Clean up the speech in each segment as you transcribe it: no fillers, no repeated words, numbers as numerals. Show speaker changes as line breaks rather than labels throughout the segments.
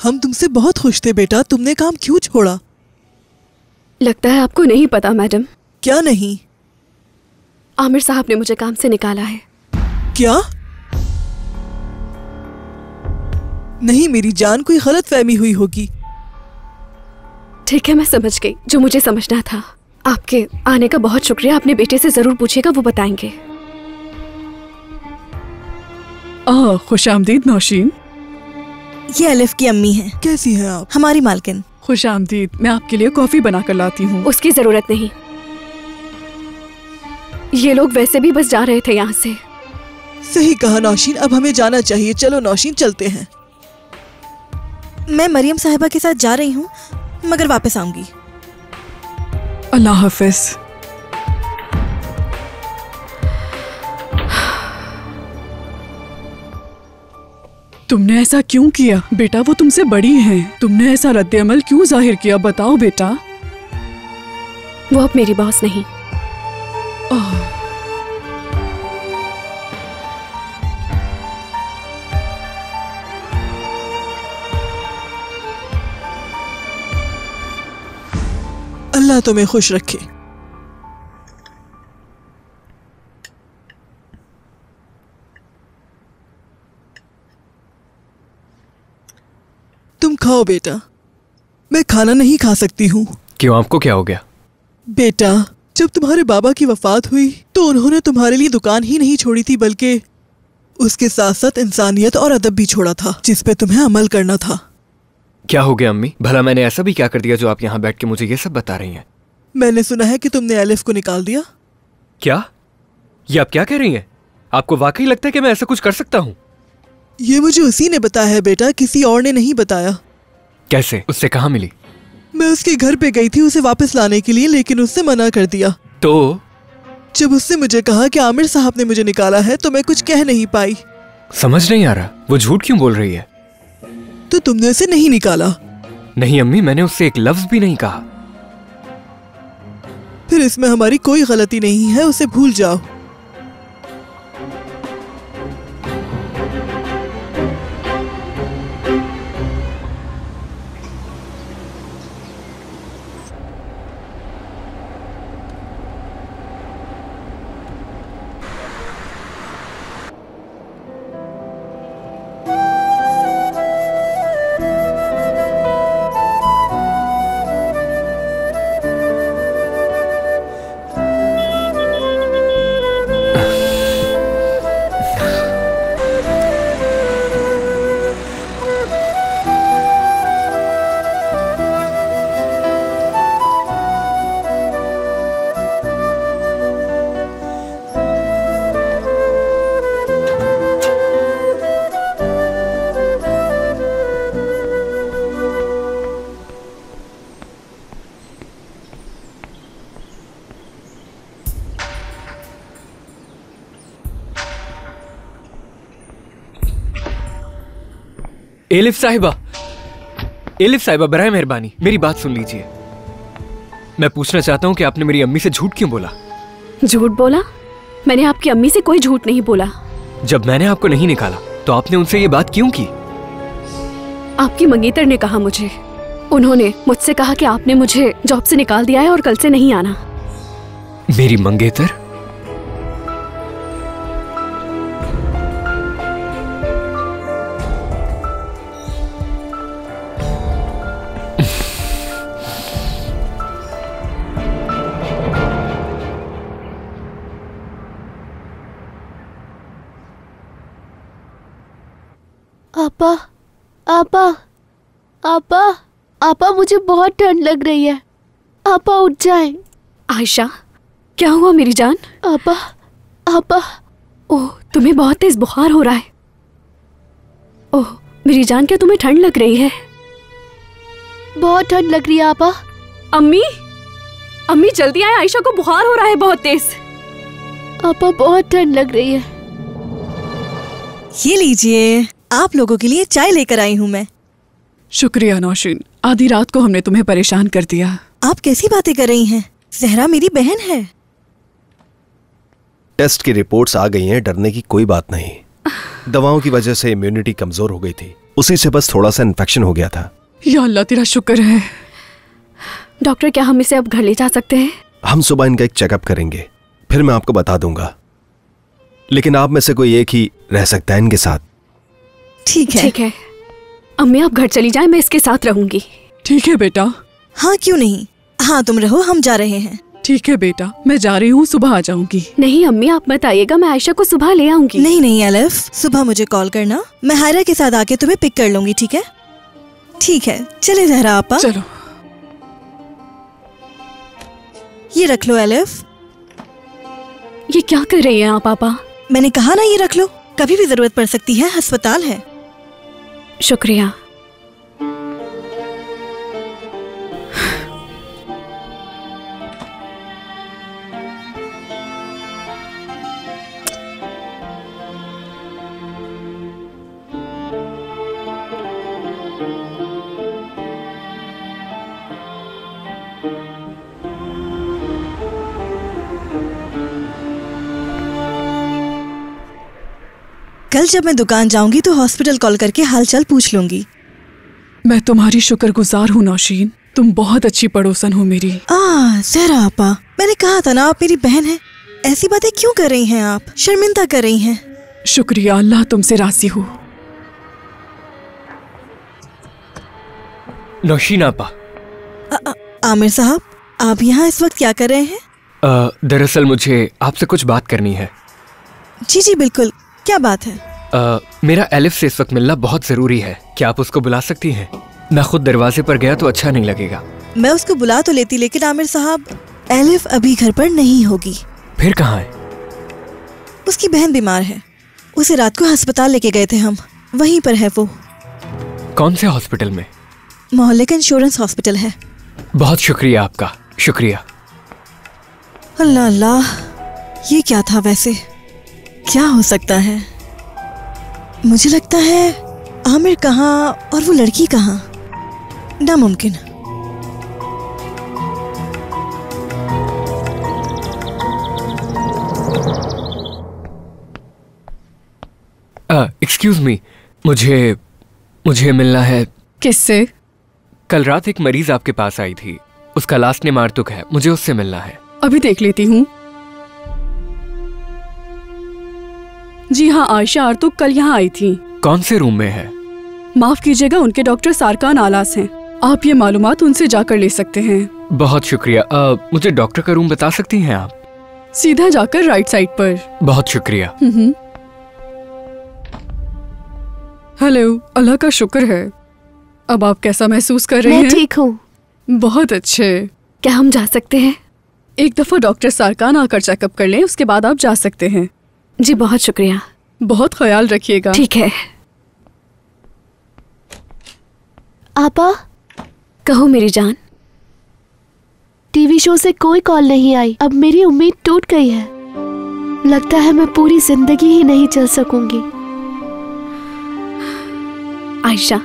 हम तुमसे बहुत खुश थे बेटा, तुमने काम क्यों छोड़ा?
लगता है आपको नहीं पता मैडम।
क्या नहीं?
आमिर साहब ने मुझे काम से निकाला है।
क्या? नहीं मेरी जान, कोई गलतफहमी हुई होगी।
ठीक है, मैं समझ गई जो मुझे समझना था। आपके आने का बहुत शुक्रिया। अपने बेटे से जरूर पूछिएगा, वो बताएंगे।
खुशामदीद नौशीन।
ये अलिफ की अम्मी हैं।
कैसी हैं आप?
हमारी मालकिन।
खुशामदीद, मैं आपके लिए कॉफी बनाकर लाती हूँ।
उसकी जरूरत नहीं, ये लोग वैसे भी बस जा रहे थे यहाँ से।
सही कहा नौशीन, अब हमें जाना चाहिए। चलो नौशीन चलते हैं।
मैं मरियम साहिबा के साथ जा रही हूँ, मगर वापस आऊंगी।
अल्लाह हाफिज। तुमने ऐसा क्यों किया बेटा? वो तुमसे बड़ी हैं। तुमने ऐसा रद्द-ए-अमल क्यों जाहिर किया? बताओ बेटा।
वो अब मेरी बॉस नहीं।
अल्लाह तुम्हें खुश रखे। तुम खाओ बेटा, मैं खाना नहीं खा सकती हूँ।
क्यों, आपको क्या हो गया?
बेटा, जब तुम्हारे बाबा की वफात हुई तो उन्होंने तुम्हारे लिए दुकान ही नहीं छोड़ी थी, बल्कि उसके साथ साथ इंसानियत और अदब भी छोड़ा था, जिस पे तुम्हें अमल करना था।
क्या हो गया अम्मी? भला मैंने ऐसा भी क्या कर दिया जो आप यहाँ बैठ के मुझे ये सब बता रही हैं?
मैंने सुना है कि तुमने अलिफ को निकाल दिया।
क्या? ये आप क्या कह रही हैं? आपको वाकई लगता है कि मैं ऐसा कुछ कर सकता हूँ?
ये मुझे उसी ने बताया है बेटा, किसी और ने नहीं बताया।
कैसे? उससे कहाँ मिली?
मैं उसके घर पे गई थी उसे वापस लाने के लिए, लेकिन उसने मना कर दिया।
तो
जब उसने मुझे कहा कि आमिर साहब ने मुझे निकाला है तो मैं कुछ कह नहीं पाई।
समझ नहीं आ रहा, वो झूठ क्यों बोल रही है?
तो तुमने उसे नहीं निकाला?
नहीं अम्मी, मैंने उससे एक लफ्ज भी नहीं कहा।
फिर इसमें हमारी कोई गलती नहीं है, उसे भूल जाओ।
एलिफ साहिबा बराए मेहरबानी मेरी बात सुन लीजिए। मैं पूछना चाहता हूँ कि आपने मेरी अम्मी से झूठ क्यों बोला?
झूठ बोला? मैंने आपकी अम्मी से कोई झूठ नहीं बोला।
जब मैंने आपको नहीं निकाला तो आपने उनसे ये बात क्यों की?
आपकी मंगेतर ने कहा मुझे। उन्होंने मुझसे कहा कि आपने मुझे जॉब से निकाल दिया है और कल से नहीं आना।
मेरी मंगेतर?
आपा, आपा, आपा, आपा, मुझे बहुत ठंड लग रही है। आपा उठ जाएं।
आयशा, क्या हुआ मेरी जान?
आपा, आपा।
ओह, तुम्हें बहुत तेज बुखार हो रहा है। ओह मेरी जान, क्या तुम्हें ठंड लग रही है?
बहुत ठंड लग रही है आपा।
अम्मी, अम्मी जल्दी आए, आयशा को बुखार हो रहा है बहुत तेज।
आपा बहुत ठंड लग रही है।
ये लीजिए, आप लोगों के लिए चाय लेकर आई हूँ मैं।
शुक्रिया नौशीन, आधी रात को हमने तुम्हें परेशान कर दिया।
आप कैसी बातें कर रही हैं? जहरा मेरी बहन है।
टेस्ट की रिपोर्ट्स आ गई हैं, डरने की कोई बात नहीं। दवाओं की वजह से इम्यूनिटी कमजोर हो गई थी, उसी से बस थोड़ा सा इन्फेक्शन हो गया था।
या अल्लाह तेरा शुक्र है।
डॉक्टर क्या हम इसे अब घर ले जा सकते हैं?
हम सुबह इनका एक चेकअप करेंगे, फिर मैं आपको बता दूंगा। लेकिन आप में से कोई एक ही रह सकता है इनके साथ।
ठीक है।
ठीक है अम्मी, आप घर चली जाएं, मैं इसके साथ रहूंगी।
ठीक है बेटा।
हाँ क्यों नहीं, हाँ तुम रहो, हम जा रहे हैं।
ठीक है बेटा, मैं जा रही हूँ, सुबह आ जाऊंगी।
नहीं अम्मी, आप मत आइएगा, मैं आयशा को सुबह ले आऊंगी।
नहीं नहीं एलिफ, सुबह मुझे कॉल करना, मैं हायरा के साथ आके तुम्हें पिक कर लूंगी। ठीक है? ठीक है, चले जहरा आपा।
चलो।
ये रख लो एलिफ।
ये क्या कर रही हैं आप पापा?
मैंने कहा ना ये रख लो, कभी भी जरूरत पड़ सकती है, अस्पताल है।
शुक्रिया।
कल जब मैं दुकान जाऊंगी तो हॉस्पिटल कॉल करके हालचाल पूछ लूंगी।
मैं तुम्हारी शुक्रगुजार हूँ नौशीन, तुम बहुत अच्छी पड़ोसन हो मेरी।
जहरा आपा, मैंने कहा था ना आप मेरी बहन हैं। ऐसी बातें क्यों कर रही हैं आप? शर्मिंदा कर रही हैं।
शुक्रिया, अल्लाह तुमसे राजी हो।
नौशीन आपा।
आमिर साहब, आप यहाँ इस वक्त क्या कर रहे हैं?
दरअसल मुझे आपसे कुछ बात करनी है।
जी जी बिल्कुल, क्या बात है?
मेरा एलिफ से इस वक्त मिलना बहुत जरूरी है, क्या आप उसको बुला सकती हैं? मैं खुद दरवाजे पर गया तो अच्छा नहीं लगेगा।
मैं उसको बुला तो लेती, लेकिन आमिर साहब, एलिफ अभी घर पर नहीं होगी।
फिर कहाँ है?
उसकी बहन बीमार है, उसे रात को अस्पताल लेके गए थे हम, वहीं पर है वो।
कौन से हॉस्पिटल में?
मोहल्ले का इंश्योरेंस हॉस्पिटल है।
बहुत शुक्रिया आपका, शुक्रिया।
अल्लाह अल्लाह, ये क्या था वैसे? क्या हो सकता है? मुझे लगता है आमिर कहाँ और वो लड़की कहाँ? नामुमकिन।
एक्सक्यूज मी, मुझे मिलना है।
किससे?
कल रात एक मरीज आपके पास आई थी, उसका लास्ट नेम आर्तुक है, मुझे उससे मिलना है।
अभी देख लेती हूँ। जी हाँ, आयशा आर्तुक कल यहाँ आई थी।
कौन से रूम में है?
माफ कीजिएगा, उनके डॉक्टर सारकान आलास हैं। आप ये मालूमात उनसे जाकर ले सकते हैं।
बहुत शुक्रिया। मुझे डॉक्टर का रूम बता सकती हैं आप?
सीधा जाकर राइट साइड पर।
बहुत शुक्रिया।
हेलो, अल्लाह का शुक्र है। अब आप कैसा महसूस कर रहे हैं?
मैं ठीक हूँ।
बहुत अच्छे।
क्या हम जा सकते हैं?
एक दफा डॉक्टर सारकान आकर चेकअप कर लें, उसके बाद आप जा सकते हैं।
जी बहुत शुक्रिया।
बहुत ख्याल रखिएगा।
ठीक है।
आपा,
कहो मेरी जान।
टीवी शो से कोई कॉल नहीं आई, अब मेरी उम्मीद टूट गई है। लगता है मैं पूरी जिंदगी ही नहीं चल सकूंगी।
आयशा,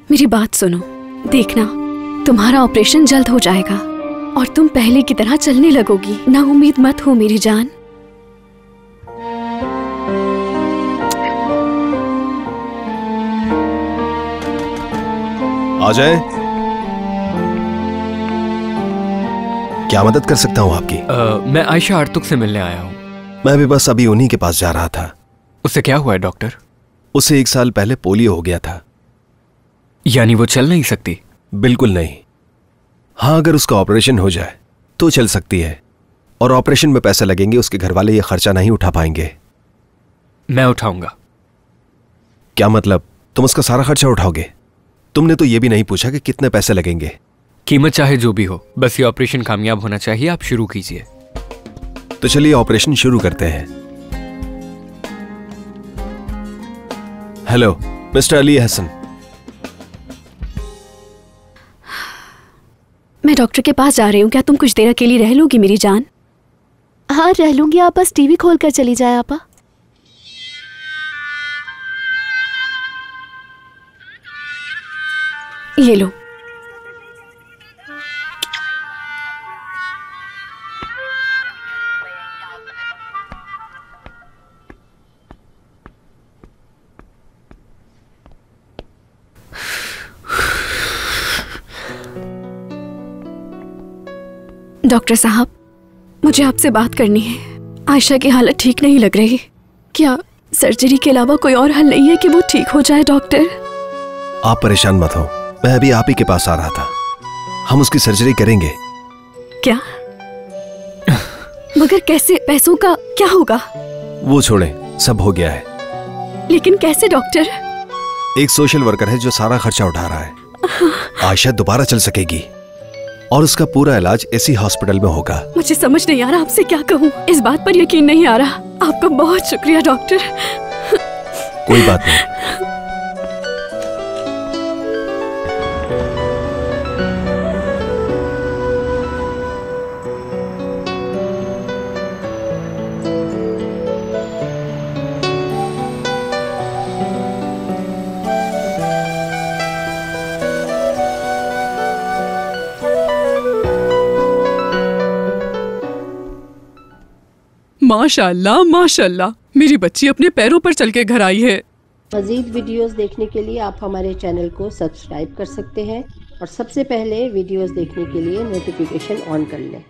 मेरी बात सुनो। देखना, तुम्हारा ऑपरेशन जल्द हो जाएगा और तुम पहले की तरह चलने लगोगी। ना उम्मीद मत हो मेरी जान।
आ जाए। क्या मदद कर सकता हूँ आपकी?
मैं आयशा आर्तुक से मिलने आया हूँ।
मैं भी बस अभी उन्हीं के पास जा रहा था।
उससे क्या हुआ है डॉक्टर?
उसे 1 साल पहले पोलियो हो गया था।
यानी वो चल नहीं सकती?
बिल्कुल नहीं। हाँ, अगर उसका ऑपरेशन हो जाए तो चल सकती है, और ऑपरेशन में पैसे लगेंगे, उसके घर वाले ये खर्चा नहीं उठा पाएंगे।
मैं उठाऊंगा।
क्या मतलब? तुम उसका सारा खर्चा उठाओगे? तुमने तो ये भी नहीं पूछा कि कितने पैसे लगेंगे।
कीमत चाहे जो भी हो, बस ये ऑपरेशन कामयाब होना चाहिए। आप शुरू कीजिए।
तो चलिए ऑपरेशन शुरू करते हैं। Hello mister Ali Hasan.
मैं डॉक्टर के पास जा रही हूँ, क्या तुम कुछ देर अकेली रह लोगी मेरी जान?
हाँ रह लूंगी, आप बस टीवी खोल कर चली जाए। आपा,
ये लो। डॉक्टर साहब, मुझे आपसे बात करनी है। आयशा की हालत ठीक नहीं लग रही। क्या सर्जरी के अलावा कोई और हल नहीं है कि वो ठीक हो जाए डॉक्टर?
आप परेशान मत हो, मैं अभी आप ही के पास आ रहा था। हम उसकी सर्जरी करेंगे।
क्या? मगर कैसे? पैसों का क्या होगा?
वो छोड़ें, सब हो गया है।
लेकिन कैसे डॉक्टर?
एक सोशल वर्कर है जो सारा खर्चा उठा रहा है। आयशा दोबारा चल सकेगी और उसका पूरा इलाज इसी हॉस्पिटल में होगा।
मुझे समझ नहीं आ रहा आपसे क्या कहूँ। इस बात पर यकीन नहीं आ रहा। आपका बहुत शुक्रिया डॉक्टर।
कोई बात नहीं।
माशाल्लाह माशाल्लाह, मेरी बच्ची अपने पैरों पर चल के घर आई है।
मज़ीद वीडियोस देखने के लिए आप हमारे चैनल को सब्सक्राइब कर सकते हैं और सबसे पहले वीडियोस देखने के लिए नोटिफिकेशन ऑन कर लें।